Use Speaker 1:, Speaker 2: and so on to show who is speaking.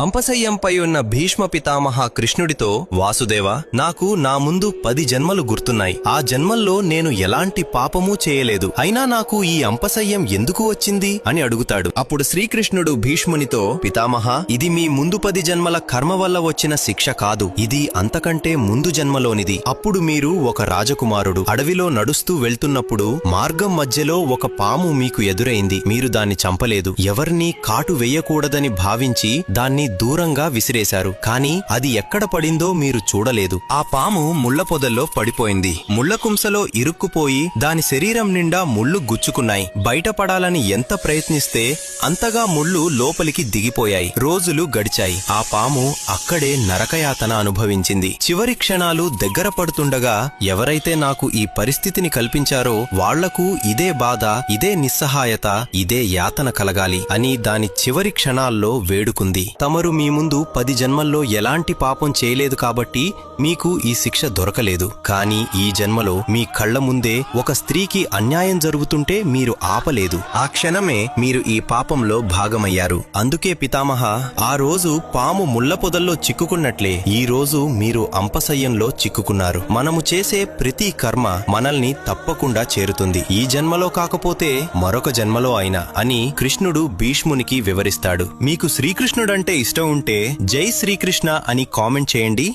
Speaker 1: అంపశయ్యంపై ఉన్న భీష్మ పితామహ కృష్ణుడితో, వాసుదేవా, నాకు నా ముందు 10 జన్మలు గుర్తున్నాయి. ఆ జన్మల్లో నేను ఎలాంటి పాపమూ చేయలేదు. అయినా నాకు ఈ అంపశయ్యం ఎందుకు వచ్చింది అని అడుగుతాడు. అప్పుడు శ్రీకృష్ణుడు భీష్మునితో, పితామహ, ఇది మీ ముందు 10 జన్మల కర్మ వల్ల వచ్చిన శిక్ష కాదు. ఇది అంతకంటే ముందు జన్మలోనిది. అప్పుడు మీరు ఒక రాజకుమారుడు. అడవిలో నడుస్తూ వెళ్తున్నప్పుడు మార్గం మధ్యలో ఒక పాము మీకు ఎదురైంది. మీరు దాన్ని చంపలేదు. ఎవరినీ కాటు వెయ్యకూడదని భావించి దాన్ని దూరంగా విసిరేశారు. కాని అది ఎక్కడ పడిందో మీరు చూడలేదు. ఆ పాము ముళ్ల పొదల్లో పడిపోయింది. ముళ్లకుంసలో ఇరుక్కుపోయి దాని శరీరం నిండా ముళ్లు గుచ్చుకున్నాయి. బయటపడాలని ఎంత ప్రయత్నిస్తే అంతగా ముళ్లు లోపలికి దిగిపోయాయి. రోజులు గడిచాయి. ఆ పాము అక్కడే నరకయాతన అనుభవించింది. చివరి క్షణాలు దగ్గర పడుతుండగా ఎవరైతే నాకు ఈ పరిస్థితిని కల్పించారో వాళ్లకు ఇదే బాధ, ఇదే నిస్సహాయత, ఇదే యాతన కలగాలి అని దాని చివరి క్షణాల్లో వేడుకుంది. తమరు మీ ముందు 10 జన్మల్లో ఎలాంటి పాపం చేయలేదు కాబట్టి మీకు ఈ శిక్ష దొరకలేదు. కాని ఈ జన్మలో మీ కళ్ల ముందే ఒక స్త్రీకి అన్యాయం జరుగుతుంటే మీరు ఆపలేదు. ఆ క్షణమే మీరు ఈ పాపంలో భాగమయ్యారు. అందుకే పితామహ, ఆ రోజు పాము ముళ్ల పొదల్లో చిక్కుకున్నట్లే ఈ రోజు మీరు అంపశయ్యంలో చిక్కుకున్నారు. మనము చేసే ప్రతి కర్మ మనల్ని తప్పకుండా చేరుతుంది. ఈ జన్మలో కాకపోతే మరొక జన్మలో అయినా అని కృష్ణుడు భీష్మునికి వివరిస్తాడు. మీకు శ్రీకృష్ణుడంటే ఇష్టం ఉంటే జై శ్రీకృష్ణ అని కామెంట్ చేయండి.